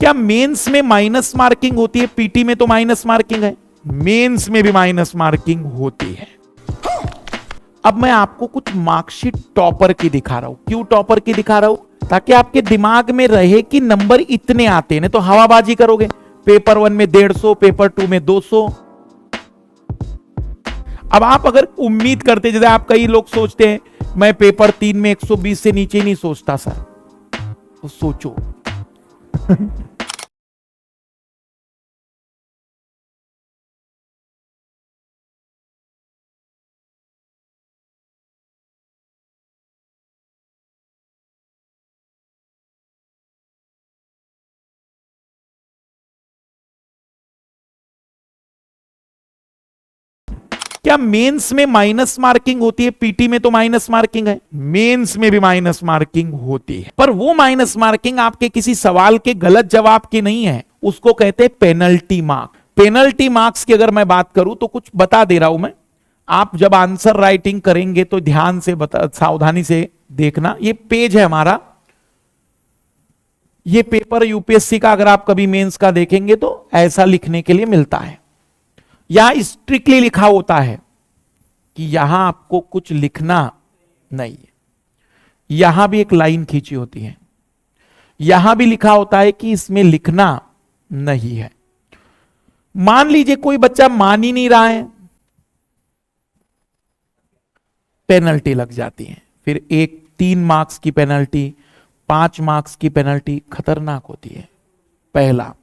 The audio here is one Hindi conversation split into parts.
क्या मेंस में माइनस मार्किंग होती है? पीटी में तो माइनस मार्किंग है, मेंस में भी माइनस मार्किंग होती है। अब मैं आपको कुछ मार्कशीट टॉपर की दिखा रहा हूं। क्यों टॉपर की दिखा रहा हूं? ताकि आपके दिमाग में रहे कि नंबर इतने आते हैं, नहीं तो हवाबाजी करोगे। पेपर 1 में 150, पेपर 2 में 200। अब आप अगर उम्मीद करते, जैसे आप कई लोग सोचते हैं मैं पेपर 3 में 120 से नीचे ही नहीं सोचता सर, तो सोचो। क्या मेंस में माइनस मार्किंग होती है? पीटी में तो माइनस मार्किंग है, मेंस में भी माइनस मार्किंग होती है। पर वो माइनस मार्किंग आपके किसी सवाल के गलत जवाब की नहीं है, उसको कहते हैं पेनल्टी मार्क। पेनल्टी मार्क्स की अगर मैं बात करूं तो कुछ बता दे रहा हूं मैं। आप जब आंसर राइटिंग करेंगे तो ध्यान से सावधानी से देखना। ये पेज है हमारा, ये पेपर यूपीएससी का अगर आप कभी मेंस का देखेंगे तो ऐसा लिखने के लिए मिलता है। यहां स्ट्रिक्टली लिखा होता है कि यहां आपको कुछ लिखना नहीं है। यहां भी एक लाइन खींची होती है, यहां भी लिखा होता है कि इसमें लिखना नहीं है। मान लीजिए कोई बच्चा मान ही नहीं रहा है, पेनल्टी लग जाती है। फिर 3 मार्क्स की पेनल्टी, 5 मार्क्स की पेनल्टी खतरनाक होती है। पहला।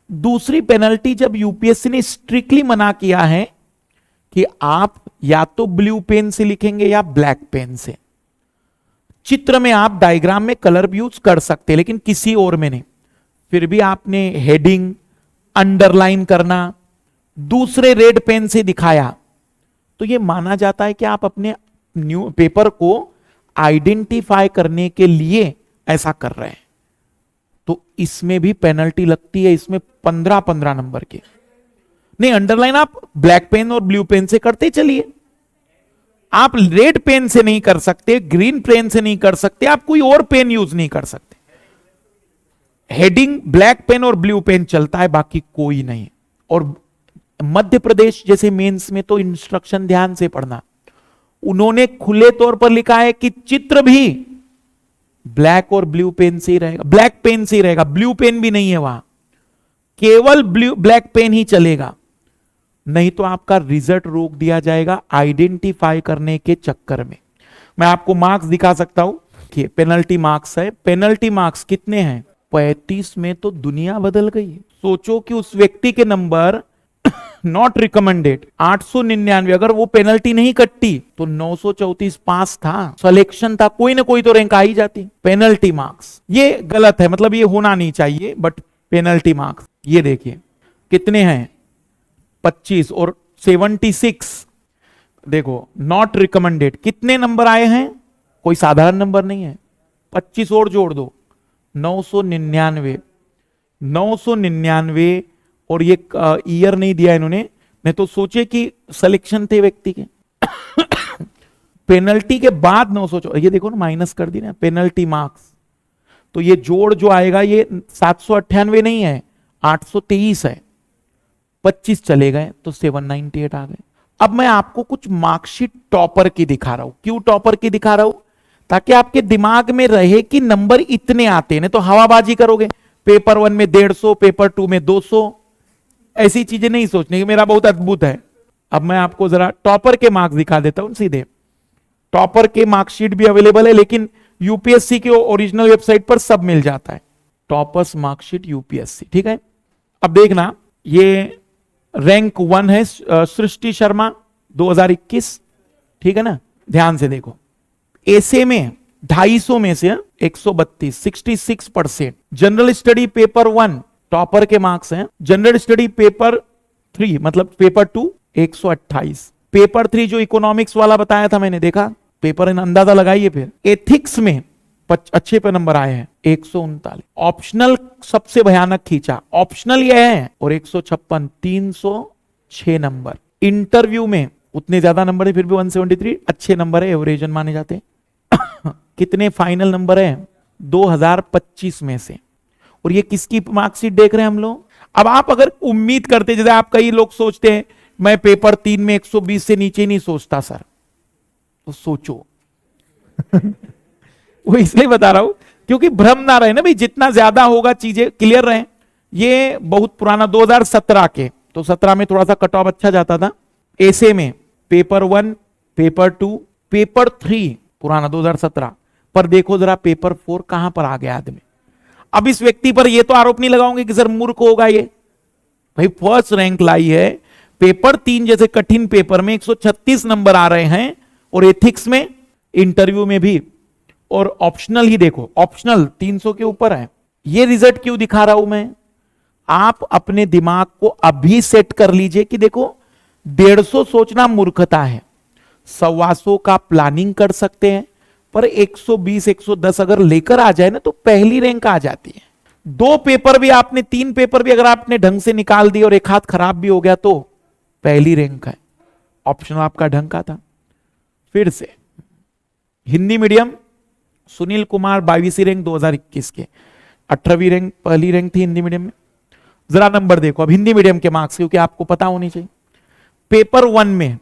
दूसरी पेनल्टी, जब यूपीएससी ने स्ट्रिक्टली मना किया है कि आप या तो ब्लू पेन से लिखेंगे या ब्लैक पेन से। चित्र में आप डायग्राम में कलर भी यूज कर सकते हैं, लेकिन किसी और में नहीं। फिर भी आपने हेडिंग अंडरलाइन करना दूसरे रेड पेन से दिखाया, तो यह माना जाता है कि आप अपने न्यू पेपर को आइडेंटिफाई करने के लिए ऐसा कर रहे हैं। तो इसमें भी पेनल्टी लगती है, इसमें 15-15 नंबर के। नहीं, अंडरलाइन आप ब्लैक पेन और ब्लू पेन से करते चलिए, आप रेड पेन से नहीं कर सकते, ग्रीन पेन से नहीं कर सकते, आप कोई और पेन यूज नहीं कर सकते। हेडिंग ब्लैक पेन और ब्लू पेन चलता है, बाकी कोई नहीं। और मध्य प्रदेश जैसे मेंस में तो इंस्ट्रक्शन ध्यान से पढ़ना, उन्होंने खुले तौर पर लिखा है कि चित्र भी ब्लैक और ब्लू पेन से ही रहेगा, ब्लैक पेन से ही रहेगा, ब्लू पेन भी नहीं है वहां, केवल ब्लैक पेन ही चलेगा। नहीं तो आपका रिजल्ट रोक दिया जाएगा आइडेंटिफाई करने के चक्कर में। मैं आपको मार्क्स दिखा सकता हूं कि पेनल्टी मार्क्स है। पेनल्टी मार्क्स कितने हैं? 35 में तो दुनिया बदल गई है। सोचो कि उस व्यक्ति के नंबर नॉट रिकमेंडेड 899, अगर वो पेनल्टी नहीं कटती तो 934 पास था, सिलेक्शन था, कोई ना कोई तो रैंक आ ही जाती। पेनल्टी मार्क्स ये गलत है, मतलब ये होना नहीं चाहिए, बट पेनल्टी मार्क्स ये देखिए कितने हैं, 25 और 76। देखो नॉट रिकमेंडेड कितने नंबर आए हैं, कोई साधारण नंबर नहीं है। 25 और जोड़ दो, 999। 999 और ये ईयर नहीं दिया इन्होंने, नहीं तो सोचे कि सिलेक्शन थे व्यक्ति के। पेनल्टी के बाद 900, ये देखो ना माइनस कर दी ना पेनल्टी मार्क्स, तो ये जोड़ जो आएगा ये 798 नहीं है, 823 है। 25 चले गए तो 798 आ गए। अब मैं आपको कुछ मार्कशीट टॉपर की दिखा रहा हूं। क्यों टॉपर की दिखा रहा हूं? ताकि आपके दिमाग में रहे कि नंबर इतने आते हैं, नहीं तो हवाबाजी करोगे। पेपर 1 में 150, पेपर 2 में 200, ऐसी चीजें नहीं सोचने की, मेरा बहुत अद्भुत है। अब मैं आपको जरा टॉपर के मार्क्स दिखा देता हूं सीधे। टॉपर के मार्कशीट भी अवेलेबल है, लेकिन यूपीएससी के ओरिजिनल वेबसाइट पर सब मिल जाता है। टॉपर्स मार्कशीट यूपीएससी, ठीक है। अब देखना, ये रैंक 1 है सृष्टि शर्मा 2021, ठीक है ना, ध्यान से देखो। ऐसे में 250 में से 132, 66%। जनरल स्टडी पेपर 1 टॉपर के मार्क्स हैं। जनरल स्टडी पेपर 3 मतलब पेपर 2 128। पेपर 3 जो इकोनॉमिक्स वाला बताया था मैंने, देखा पेपर, अंदाजा लगाइए। फिर एथिक्स में अच्छे पे नंबर आए हैं 139। ऑप्शनल सबसे भयानक खींचा, ऑप्शनल ये है, और 156, 306 नंबर। इंटरव्यू में उतने ज्यादा नंबर है, फिर भी 173 अच्छे नंबर है, एवरेजन माने जाते हैं। कितने फाइनल नंबर है 2025 में से? और ये किसकी मार्कशीट देख रहे हैं हम लोग। अब आप अगर उम्मीद करते, जैसे आप कई लोग सोचते हैं मैं पेपर 3 में 120 से नीचे नहीं सोचता सर, तो सोचो। वो इसलिए बता रहा हूं क्योंकि भ्रम ना रहे ना भाई, जितना ज्यादा होगा चीजें क्लियर रहे। ये बहुत पुराना 2017 के, तो 17 में थोड़ा सा कट ऑफ अच्छा जाता था। ऐसे में पेपर 1, पेपर 2, पेपर 3 पुराना 2017 पर। देखो जरा पेपर 4 कहां पर आ गया आदमी। अब इस व्यक्ति पर ये तो आरोप नहीं लगाऊंगे कि सर मूर्ख होगा ये, भाई फर्स्ट रैंक लाई है। पेपर 3 जैसे कठिन पेपर में 136 नंबर आ रहे हैं, और एथिक्स में, इंटरव्यू में भी, और ऑप्शनल ही देखो, ऑप्शनल 300 के ऊपर है। ये रिजल्ट क्यों दिखा रहा हूं मैं, आप अपने दिमाग को अभी सेट कर लीजिए कि देखो 150 सोचना मूर्खता है, 125 का प्लानिंग कर सकते हैं, पर 120 110 अगर लेकर आ जाए ना तो पहली रैंक आ जाती है। 2 पेपर भी आपने, 3 पेपर भी अगर आपने ढंग से निकाल दिए और एक हाथ खराब भी हो गया तो पहली रैंक है। ऑप्शन आपका ढंग का था। फिर से हिंदी मीडियम सुनील कुमार 22वीं रैंक 2021 के, 18वीं रैंक पहली रैंक थी हिंदी मीडियम में। जरा नंबर देखो अब हिंदी मीडियम के मार्क्स, क्योंकि आपको पता होनी चाहिए। पेपर 1 में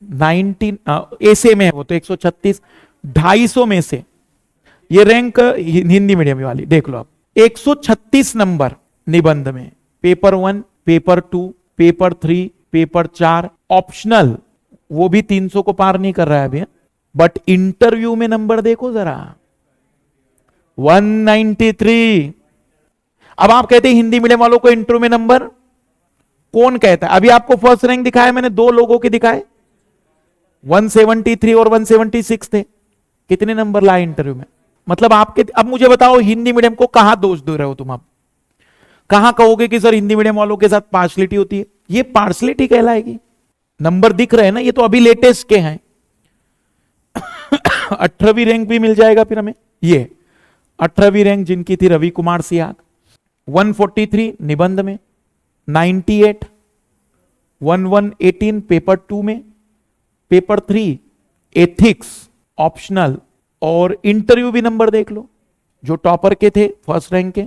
19 ऐसे में है वो तो 136, 250 में से ये रैंक हिंदी मीडियम वाली देख लो आप, 136 नंबर निबंध में। Paper 1, paper 2, paper 3, paper 4, optional वो भी 300 को पार नहीं कर रहा है अभी। बट इंटरव्यू में नंबर देखो जरा, 193। अब आप कहते हैं हिंदी मीडियम वालों को इंटरव्यू में नंबर, कौन कहता है? अभी आपको फर्स्ट रैंक दिखाया मैंने, 2 लोगों के दिखाए, 173 और 176 थे। कितने नंबर लाए इंटरव्यू में? मतलब आपके, अब मुझे बताओ हिंदी मीडियम को कहां दोष दे रहे हो तुम? अब कहां कहोगे कि सर हिंदी मीडियम वालों के साथ पार्शलिटी होती है? ये पार्शलिटी कहलाएगी? नंबर दिख रहे हैं ना, ये तो अभी लेटेस्ट के हैं। 18वीं रैंक भी मिल जाएगा फिर हमें। ये 18वीं रैंक जिनकी थी रवि कुमार सियाग, 143 निबंध में, 98, 1118 पेपर 2 में, पेपर 3 एथिक्स ऑप्शनल, और इंटरव्यू भी नंबर देख लो। जो टॉपर के थे फर्स्ट रैंक के,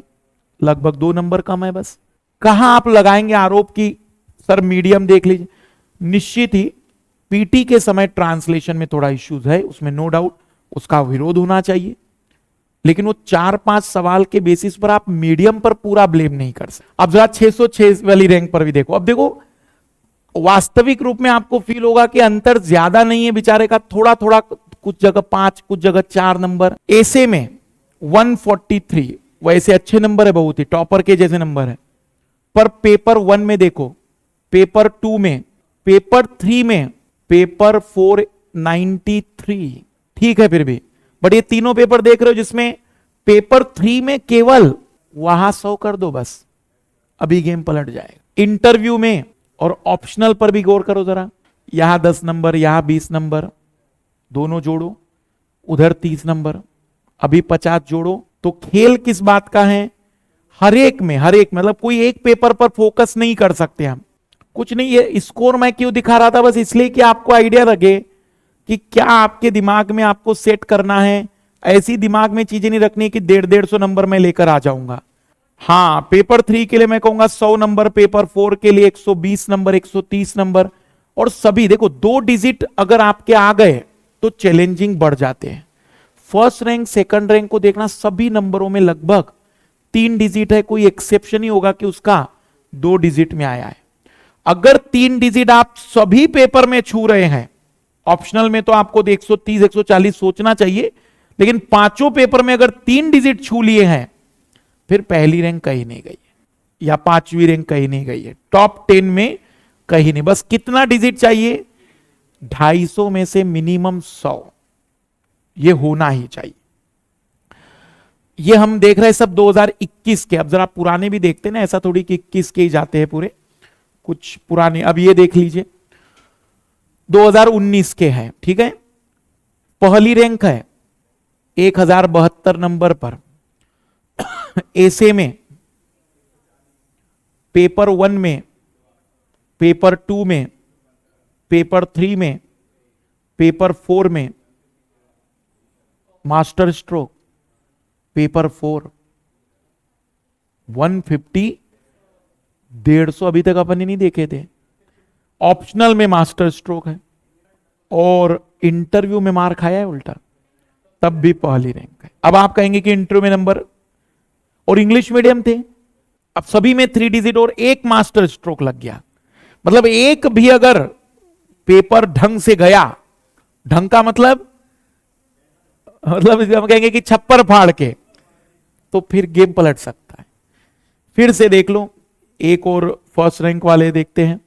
लगभग 2 नंबर कम है बस। कहां आप लगाएंगे आरोप की सर मीडियम देख लीजिए? निश्चित ही पीटी के समय ट्रांसलेशन में थोड़ा इश्यूज है, उसमें नो डाउट, उसका विरोध होना चाहिए। लेकिन वो 4-5 सवाल के बेसिस पर आप मीडियम पर पूरा ब्लेम नहीं कर सकते। अब जरा 606 वाली रैंक पर भी देखो। अब देखो वास्तविक रूप में आपको फील होगा कि अंतर ज्यादा नहीं है बेचारे का, थोड़ा थोड़ा, कुछ जगह 5, कुछ जगह 4 नंबर। ऐसे में 143 वैसे अच्छे नंबर है, बहुत ही टॉपर के जैसे नंबर है। पर पेपर 1 में देखो, पेपर 2 में, पेपर 3 में, पेपर 4 93, ठीक है फिर भी। बट ये तीनों पेपर देख रहे हो जिसमें पेपर 3 में केवल वहां 100 कर दो बस, अभी गेम पलट जाएगा। इंटरव्यू में और ऑप्शनल पर भी गौर करो जरा, यहां 10 नंबर, यहां 20 नंबर, दोनों जोड़ो, उधर 30 नंबर, अभी 50 जोड़ो, तो खेल किस बात का है? हर एक में, हर एक मतलब कोई एक पेपर पर फोकस नहीं कर सकते हम। कुछ नहीं, ये स्कोर मैं क्यों दिखा रहा था? बस इसलिए कि आपको आइडिया लगे कि क्या आपके दिमाग में आपको सेट करना है। ऐसी दिमाग में चीजें नहीं रखनी कि 150 नंबर में लेकर आ जाऊंगा। हाँ, पेपर 3 के लिए मैं कहूंगा 100 नंबर, पेपर 4 के लिए 120 नंबर, 130 नंबर, और सभी देखो 2 डिजिट अगर आपके आ गए तो चैलेंजिंग बढ़ जाते हैं। फर्स्ट रैंक सेकंड रैंक को देखना, सभी नंबरों में लगभग 3 डिजिट है, कोई एक्सेप्शन ही होगा कि उसका 2 डिजिट में आया है। अगर 3 डिजिट आप सभी पेपर में छू रहे हैं, ऑप्शनल में तो आपको 130 140 सोचना चाहिए, लेकिन 5 पेपर में अगर 3 डिजिट छू लिए हैं, फिर पहली रैंक कहीं नहीं गई है या 5वीं रैंक कहीं नहीं गई है, टॉप 10 में कहीं नहीं। बस कितना डिजिट चाहिए? 250 में से मिनिमम 100 ये होना ही चाहिए। ये हम देख रहे हैं सब 2021 के। अब जरा पुराने भी देखते हैं ना, ऐसा थोड़ी कि 21 के ही जाते हैं पूरे, कुछ पुराने। अब ये देख लीजिए 2019 के हैं, ठीक है। पहली रैंक है 1072 नंबर पर। ऐसे में पेपर 1 में, पेपर 2 में, पेपर 3 में, पेपर 4 में, मास्टर स्ट्रोक पेपर 4, 150, 150 अभी तक अपन ने नहीं देखे थे। ऑप्शनल में मास्टर स्ट्रोक है और इंटरव्यू में मार खाया है उल्टा, तब भी पहली रैंक है। अब आप कहेंगे कि इंटरव्यू में नंबर, और इंग्लिश मीडियम थे, अब सभी में 3 डिजिट और एक मास्टर स्ट्रोक लग गया। मतलब एक भी अगर पेपर ढंग से गया, ढंग का मतलब हम कहेंगे कि छप्पर फाड़ के, तो फिर गेम पलट सकता है। फिर से देख लो, एक और फर्स्ट रैंक वाले देखते हैं।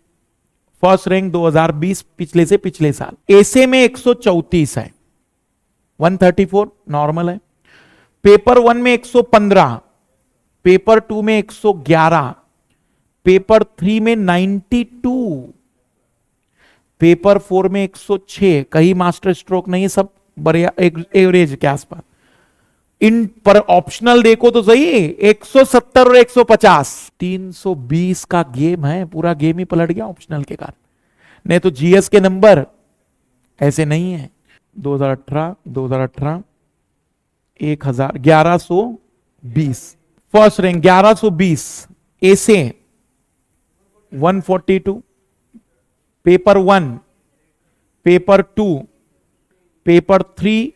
फर्स्ट रैंक 2020 पिछले से पिछले साल, एसे में 134 है, 134 नॉर्मल है। पेपर 1 में 115, पेपर 2 में 111, पेपर 3 में 92, पेपर 4 में 106, कहीं मास्टर स्ट्रोक नहीं है, सब बढ़िया एवरेज के आसपास। इन पर ऑप्शनल देखो तो सही, 170 और 150, 320 का गेम है, पूरा गेम ही पलट गया ऑप्शनल के कारण। नहीं तो जीएस के नंबर ऐसे नहीं है। 2018 1120, फर्स्ट रैंक 1120, ऐसे 142, paper 1, paper 2, paper 3,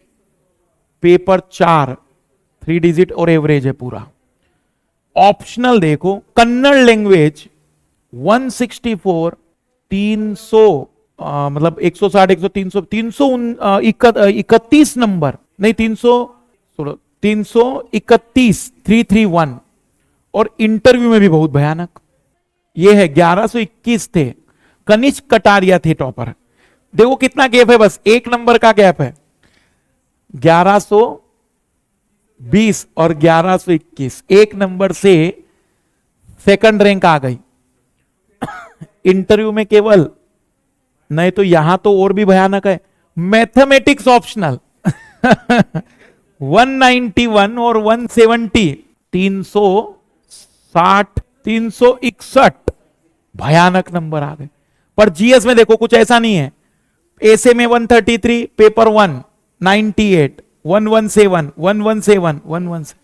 paper 4, 3 digit और एवरेज है पूरा। ऑप्शनल देखो, कन्नड़ लैंग्वेज 164, 300 मतलब 160, 100, 300, 331 नंबर, नहीं 331, 331। और इंटरव्यू में भी बहुत भयानक, ये है 1121 थे, कनिष्क कटारिया थे टॉपर। देखो कितना गैप है, बस एक नंबर का गैप है, 1120 और 1121, एक नंबर से सेकंड रैंक आ गई। इंटरव्यू में केवल, नहीं तो यहां तो और भी भयानक है, मैथमेटिक्स ऑप्शनल 191 और 170, 360, 361, भयानक नंबर आ गए। पर जीएस में देखो कुछ ऐसा नहीं है, ऐसे में 133, पेपर 1 98, 117, 117, 117।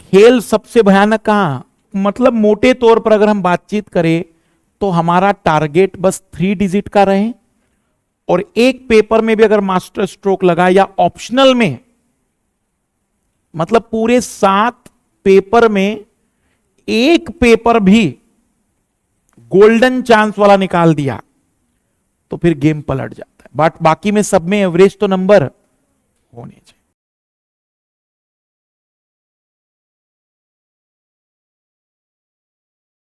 खेल सबसे भयानक कहां, मतलब मोटे तौर पर अगर हम बातचीत करें तो हमारा टारगेट बस 3 डिजिट का रहे, और एक पेपर में भी अगर मास्टर स्ट्रोक लगा या ऑप्शनल में, मतलब पूरे 7 पेपर में एक पेपर भी गोल्डन चांस वाला निकाल दिया तो फिर गेम पलट जाता है। बट बाकी में सब में एवरेज तो नंबर होने चाहिए।